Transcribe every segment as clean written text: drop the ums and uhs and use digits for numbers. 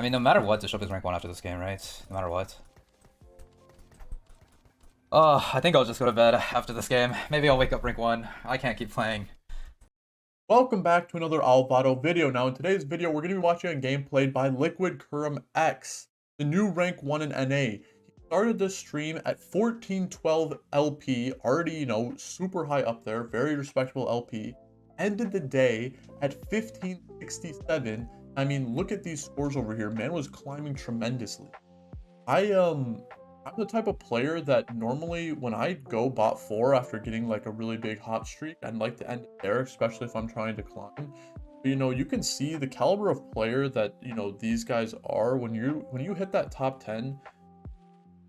I mean, no matter what, Bishop is rank 1 after this game, right? No matter what. I think I'll just go to bed after this game. Maybe I'll wake up rank 1. I can't keep playing. Welcome back to another Alvado video. Now in today's video, we're going to be watching a game played by Liquid Kurumx, the new rank 1 in NA. He started this stream at 1412 LP, already, super high up there, very respectable LP. Ended the day at 1567. I mean, look at these scores over here. Man was climbing tremendously. I'm the type of player that normally when I go bot 4 after getting like a really big hot streak, I'd like to end it there, especially if I'm trying to climb. But, you can see the caliber of player that, these guys are when you hit that top 10,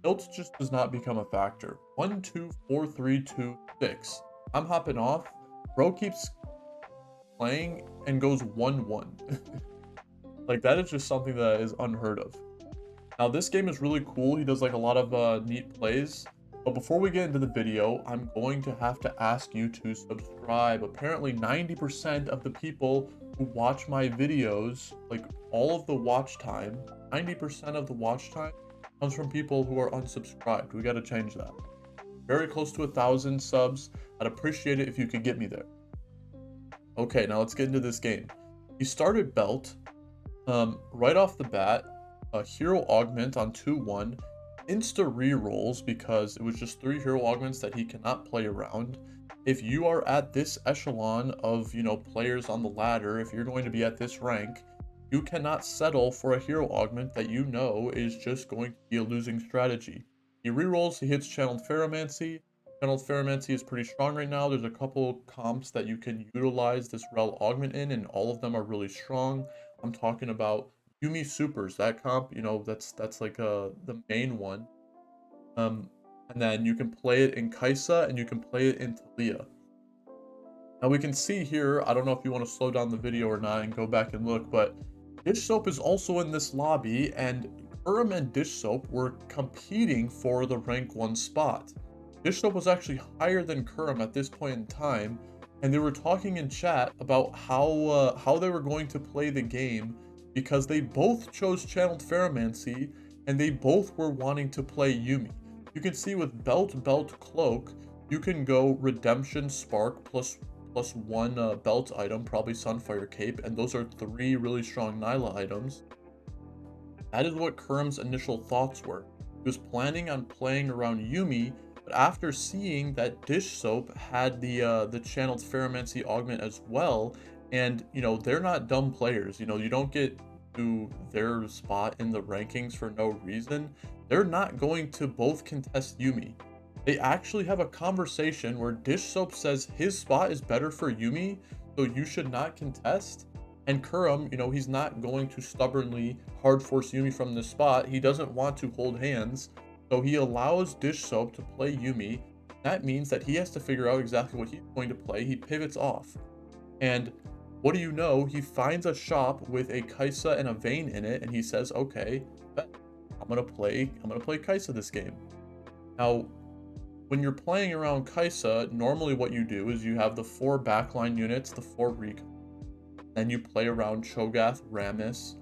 build just does not become a factor. 1, 2, 4, 3, 2, 6. I'm hopping off. Bro keeps playing and goes 1-1. Like that is just something that is unheard of. Now this game is really cool. He does like a lot of neat plays. But before we get into the video, I'm going to have to ask you to subscribe. Apparently 90% of the people who watch my videos, like all of the watch time, 90% of the watch time comes from people who are unsubscribed. We got to change that. Very close to 1,000 subs. I'd appreciate it if you could get me there. Okay, now let's get into this game. He started Belt right off the bat. A hero augment on 2-1, insta rerolls because it was just 3 hero augments that he cannot play around. If you are at this echelon of players on the ladder, if you're going to be at this rank, you cannot settle for a hero augment that is just going to be a losing strategy. He rerolls, he hits channeled Ferromancy. Channeled Ferromancy is pretty strong right now. There's a couple comps that you can utilize this rel augment in, and all of them are really strong. I'm talking about Yumi Supers, that comp, that's like the main one. And then you can play it in Kaisa and you can play it in Talia. Now we can see here, I don't know if you want to slow down the video or not and go back and look, but Dish Soap is also in this lobby, and Kurum and Dish Soap were competing for the rank 1 spot. Dish Soap was actually higher than Kurum at this point in time, and they were talking in chat about how they were going to play the game, because they both chose channeled Ferromancy and they both were wanting to play Yumi. You can see with Belt Cloak, you can go Redemption Spark plus 1 belt item, probably Sunfire Cape, and those are 3 really strong Nyla items. That is what Kurum's initial thoughts were. He was planning on playing around Yumi, but after seeing that Dish Soap had the channeled Ferromancy augment as well, and they're not dumb players. You don't get to their spot in the rankings for no reason. They're not going to both contest Yumi. They actually have a conversation where Dish Soap says his spot is better for Yumi, so you should not contest. And Kurum, he's not going to stubbornly hard force Yumi from this spot. He doesn't want to hold hands, so he allows Dish Soap to play Yumi. That means that he has to figure out exactly what he's going to play. He pivots off, and what do you know? He finds a shop with a Kaisa and a Vayne in it, and he says, "Okay, I'm gonna play Kaisa this game." Now, when you're playing around Kaisa, normally what you do is you have the 4 backline units, the 4 Recon, then you play around Cho'Gath, Rammus,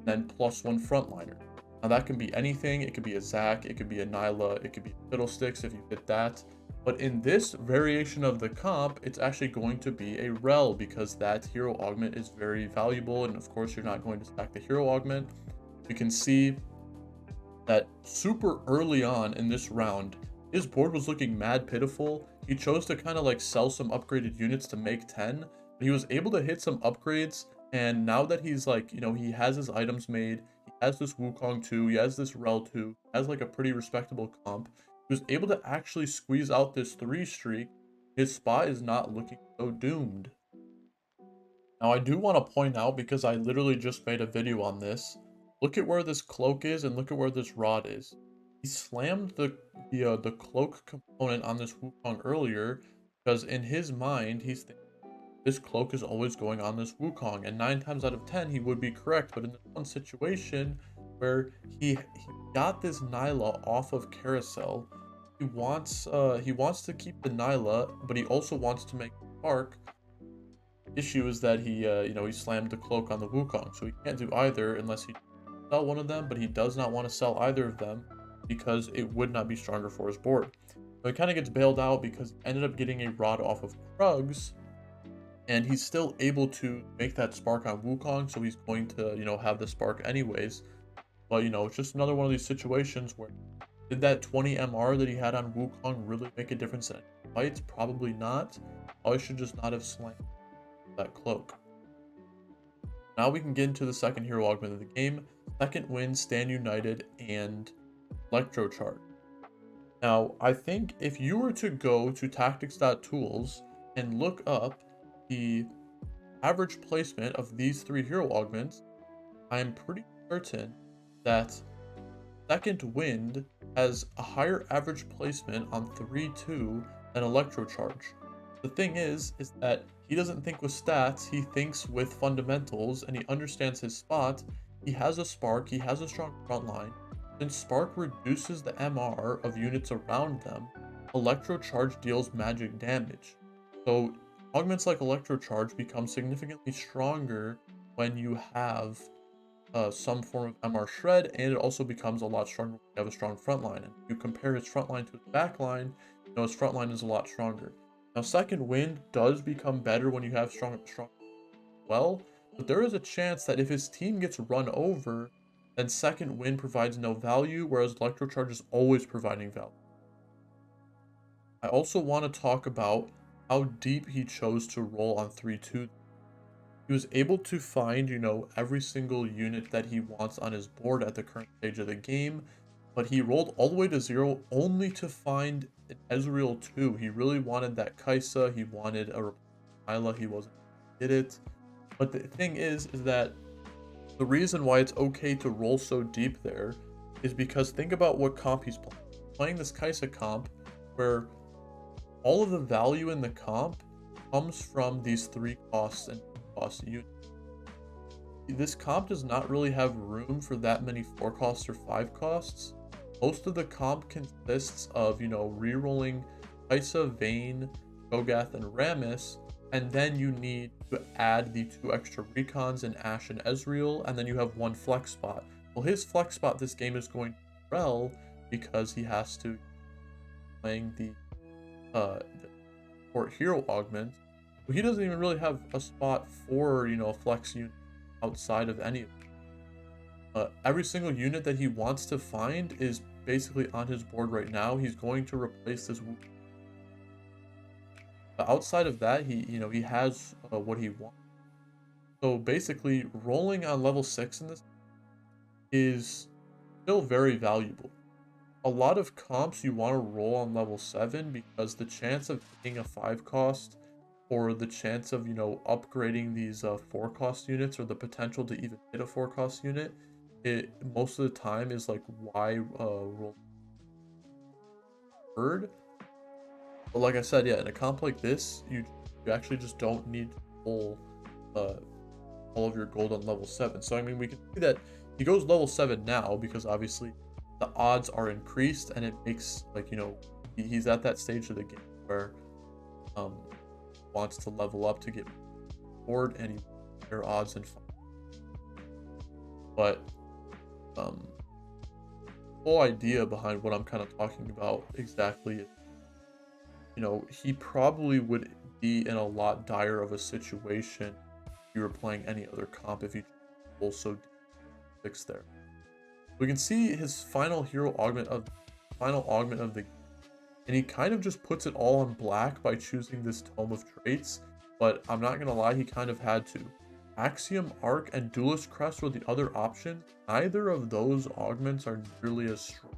then +1 frontliner. Now that can be anything. It could be a Zac, it could be a Nyla, it could be Fiddlesticks if you hit that. But in this variation of the comp, it's actually going to be a rel, because that hero augment is very valuable, and of course you're not going to stack the hero augment. You can see that super early on in this round, his board was looking mad pitiful. He chose to kind of like sell some upgraded units to make 10, but he was able to hit some upgrades, and now that he's like, he has his items made, he has this Wukong 2, he has this Rel 2, has like a pretty respectable comp. He was able to actually squeeze out this 3 streak. His spot is not looking so doomed. Now I do want to point out, because I literally just made a video on this, look at where this cloak is and look at where this rod is. He slammed the cloak component on this Wukong earlier, because in his mind he's thinking this cloak is always going on this Wukong, and 9 times out of 10 he would be correct. But in this one situation where he got this Nyla off of Carousel, he wants to keep the Nyla, but he also wants to make Spark. Issue is that he slammed the cloak on the Wukong, so he can't do either unless he sell one of them, but he does not want to sell either of them because it would not be stronger for his board. So he kind of gets bailed out because he ended up getting a rod off of Krugs, and he's still able to make that spark on Wukong, so he's going to, have the spark anyways. But, it's just another one of these situations where did that 20 MR that he had on Wukong really make a difference in fights? Probably not. I should just not have slain that cloak. Now we can get into the second hero augment of the game. Second Wind, Stand United, and Electrocharge. Now, I think if you were to go to tactics.tools and look up the average placement of these 3 hero augments, I am pretty certain that Second Wind has a higher average placement on 3-2 than Electrocharge. The thing is that he doesn't think with stats, he thinks with fundamentals, and he understands his spot. He has a spark, he has a strong front line. Since spark reduces the MR of units around them, Electrocharge deals magic damage. So augments like Electrocharge become significantly stronger when you have some form of MR shred, and it also becomes a lot stronger when you have a strong front line. And if you compare his front line to his back line, his front line is a lot stronger. Now, Second Wind does become better when you have strong well, but there is a chance that if his team gets run over, then Second Wind provides no value, whereas Electrocharge is always providing value. I also want to talk about how deep he chose to roll on 3-2. He was able to find, every single unit that he wants on his board at the current stage of the game, but he rolled all the way to 0 only to find an Ezreal 2. He really wanted that Kai'Sa, he wanted a Isla, he wasn't able to get it. But the thing is that the reason why it's okay to roll so deep there is because think about what comp he's playing. He's playing this Kai'Sa comp where all of the value in the comp comes from these 3 costs and cost units. This comp does not really have room for that many 4 costs or 5 costs. Most of the comp consists of, rerolling Kai'Sa, Vayne, Cho'Gath, and Rammus, and then you need to add the 2 extra Recons in Ashe and Ezreal, and then you have 1 flex spot. Well, his flex spot this game is going to Rel because he has to playing the support hero augment. But he doesn't even really have a spot for, a flex unit outside of any of them. Every single unit that he wants to find is basically on his board right now. He's going to replace this. But outside of that, he has what he wants. So basically, rolling on level 6 in this is still very valuable. A lot of comps you want to roll on level 7 because the chance of hitting a 5 cost or the chance of, upgrading these 4 cost units or the potential to even hit a 4 cost unit, it most of the time is like why roll third. But like I said, yeah, in a comp like this, you actually just don't need to pull all of your gold on level 7. So I mean, we can see that he goes level 7 now because obviously the odds are increased, and it makes he's at that stage of the game where wants to level up to get board and better odds and fun. But the whole idea behind what I'm kind of talking about exactly is, he probably would be in a lot dire of a situation if you were playing any other comp if you also fix there. We can see his final augment of the game, and he kind of just puts it all on black by choosing this Tome of Traits, but I'm not gonna lie, he kind of had to. Axiom Arc and Duelist Crest were the other options. Neither of those augments are nearly as strong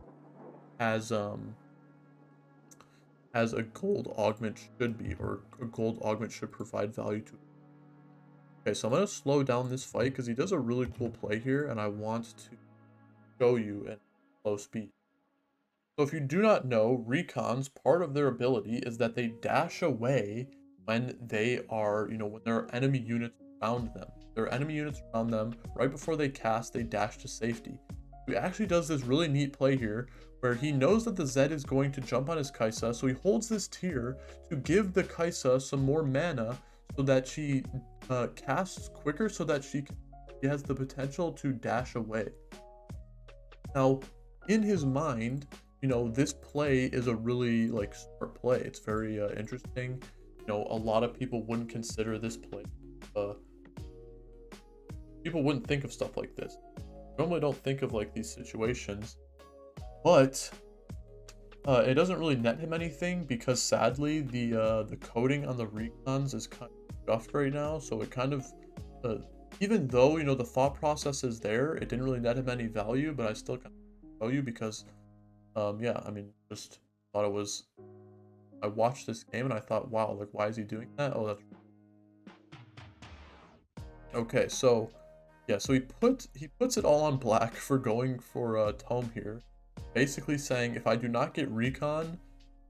as a gold augment should be, or a gold augment should provide value to. Okay, so I'm gonna slow down this fight because he does a really cool play here, and I want to show you at low speed. So if you do not know, Recons, part of their ability is that they dash away when they are, when there are enemy units around them. There are enemy units around them, right before they cast, they dash to safety. He actually does this really neat play here, where he knows that the Zed is going to jump on his Kai'Sa, so he holds this tier to give the Kai'Sa some more mana so that she casts quicker, so that she has the potential to dash away. Now, in his mind, this play is a really like smart play. It's very interesting. A lot of people wouldn't consider this play. Uh, People wouldn't think of stuff like this. Normally don't think of like these situations, but it doesn't really net him anything because sadly the coding on the recons is kind of scuffed right now. So it kind of even though the thought process is there, it didn't really net him any value. But I still kind of show you because yeah, I mean, just thought it was. I watched this game and I thought, wow, like why is he doing that? Oh, that's okay. So yeah, so he puts it all on black for going for Tome here, basically saying if I do not get Recon,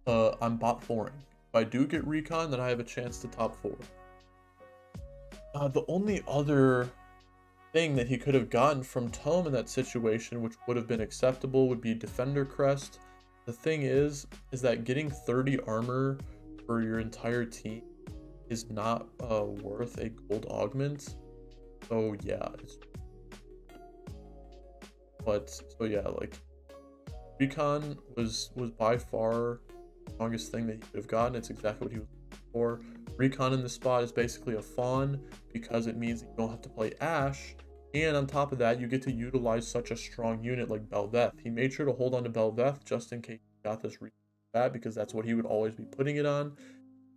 I'm bot 4ing. If I do get Recon, then I have a chance to top 4. The only other thing that he could have gotten from Tome in that situation, which would have been acceptable, would be Defender Crest. The thing is that getting 30 armor for your entire team is not worth a gold augment. So yeah, so yeah, like Recon was by far the strongest thing that he could have gotten. It's exactly what he was looking for. Recon in this spot is basically a fawn because it means that you don't have to play Ashe, and on top of that, you get to utilize such a strong unit like Bel'Veth. He made sure to hold on to Bel'Veth just in case he got this Recon because that's what he would always be putting it on.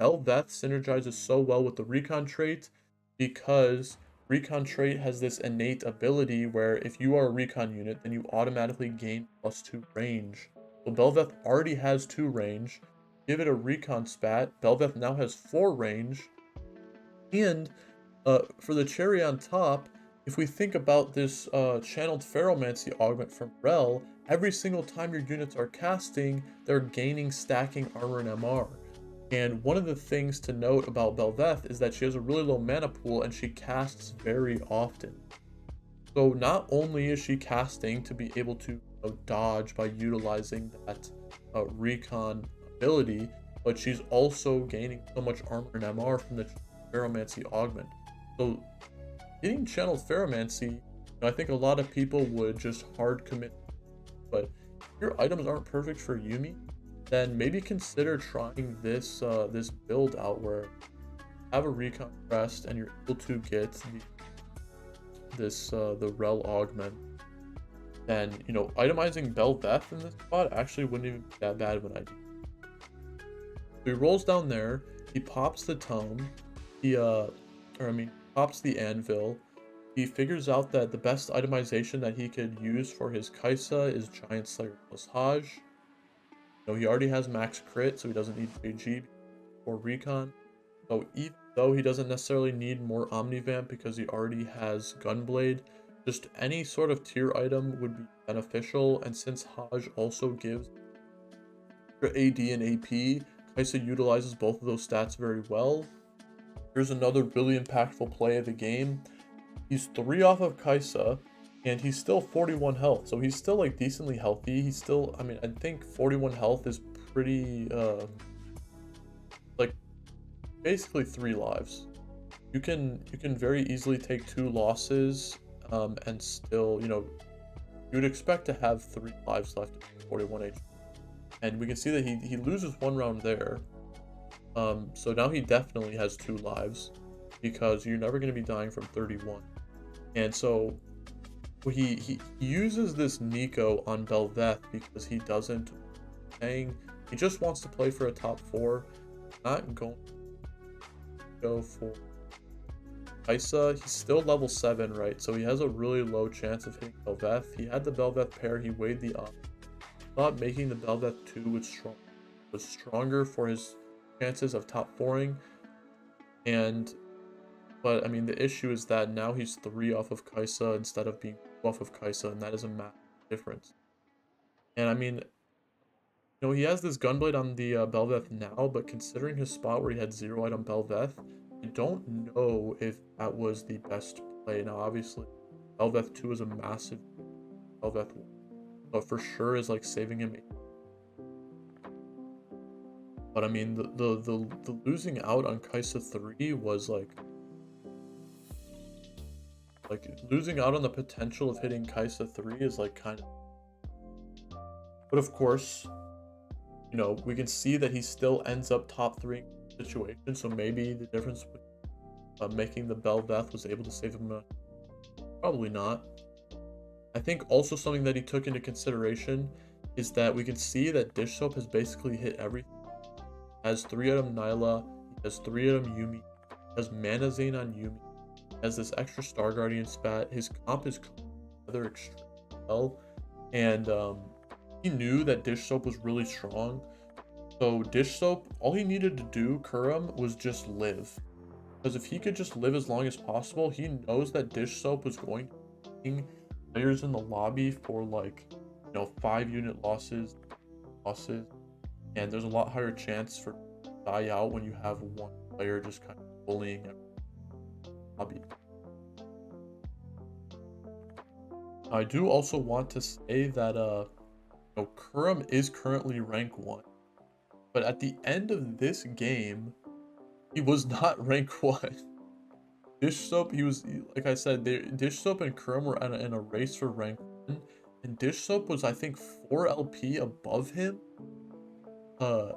Bel'Veth synergizes so well with the Recon trait because Recon trait has this innate ability where if you are a Recon unit, then you automatically gain +2 range. So Bel'Veth already has 2 range. Give it a Recon spat. Bel'Veth now has 4 range. And for the cherry on top, if we think about this channeled Ferromancy augment from Rel, every single time your units are casting, they're gaining stacking armor and MR. And one of the things to note about Bel'Veth is that she has a really low mana pool and she casts very often. So not only is she casting to be able to dodge by utilizing that Recon ability, but she's also gaining so much armor and MR from the Ferromancy augment. So getting channeled Ferromancy, I think a lot of people would just hard commit, but if your items aren't perfect for Yuumi, then maybe consider trying this this build out where you have a Recon Crest and you're able to get the Rel augment. And itemizing Bel'Veth in this spot actually wouldn't even be that bad of an idea. So he rolls down there, he pops the tome, pops the anvil. He figures out that the best itemization that he could use for his Kaisa is Giant Slayer plus Hajj. He already has max crit, so he doesn't need JG or Recon. So even though he doesn't necessarily need more Omnivamp because he already has Gunblade, just any sort of tier item would be beneficial. And since Hajj also gives AD and AP, Kaisa utilizes both of those stats very well. Here's another really impactful play of the game. He's 3 off of Kaisa, and he's still 41 health, so he's still like decently healthy. He's still, I think 41 health is pretty, like basically 3 lives. You can very easily take 2 losses, and still, you'd expect to have 3 lives left at 41 HP. And we can see that he loses 1 round there. So now he definitely has 2 lives because you're never going to be dying from 31. And so he uses this Nico on Bel'Veth because he doesn't he just wants to play for a top 4, not going to go for Kaisa. He's still level 7, right? So he has a really low chance of hitting Bel'Veth. He had the Bel'Veth pair, he weighed the up. Thought making the Bel'Veth 2 was stronger for his chances of top 4ing. But I mean, the issue is that now he's 3 off of Kaisa instead of being 2 off of Kaisa, and that is a massive difference. And I mean, he has this Gunblade on the Bel'Veth now, but considering his spot where he had 0 item Bel'Veth, I don't know if that was the best play. Now, obviously, Bel'Veth 2 is a massive Bel'Veth 1, but for sure is like saving him. But I mean, the losing out on Kaisa 3 was like losing out on the potential of hitting Kaisa 3 is like kind of But of course, you know, we can see that he still ends up top 3 in the situation, so maybe the difference with making the Bell Death was able to save him, probably not. I think also something that he took into consideration is that we can see that Dish Soap has basically hit everything. He has 3-item Nyla, he has 3-item Yuumi, he has Mana Zane on Yuumi, he has this extra Star Guardian spat, his comp is together extremely well, and he knew that Dish Soap was really strong. So Dish Soap, all he needed to do, Kurum, was just live. Because if he could just live as long as possible, he knows that Dish Soap was going to be players in the lobby for like, you know, 5-unit losses, and there's a lot higher chance for die out when you have one player just kind of bullying every lobby. I do also want to say that you know, Kurum is currently rank 1, but at the end of this game, he was not rank 1. Dish Soap, like I said, Dish Soap and Kurum were in a race for rank 1, and Dish Soap was, I think, 4 LP above him, uh,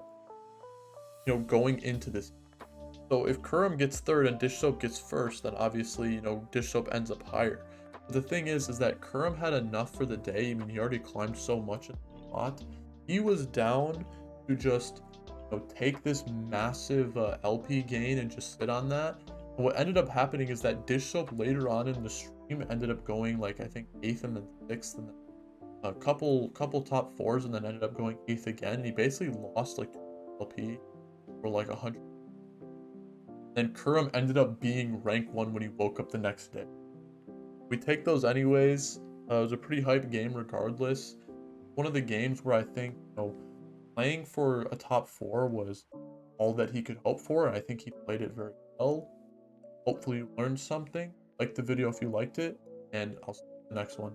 you know, going into this. So if Kurum gets 3rd and Dish Soap gets 1st, then obviously, you know, Dish Soap ends up higher. But the thing is that Kurum had enough for the day. I mean, he already climbed so much in the spot. He was down to just, you know, take this massive LP gain and just sit on that. And what ended up happening is that Dish Soap later on in the stream ended up going like, I think, 8th and then 6th and then a couple top 4s and then ended up going 8th again. And he basically lost like LP for like 100. And Kurum ended up being rank 1 when he woke up the next day. We take those anyways. It was a pretty hype game regardless. One of the games where I think, you know, playing for a top 4 was all that he could hope for, and I think he played it very well. Hopefully you learned something. Like the video if you liked it, and I'll see you in the next one.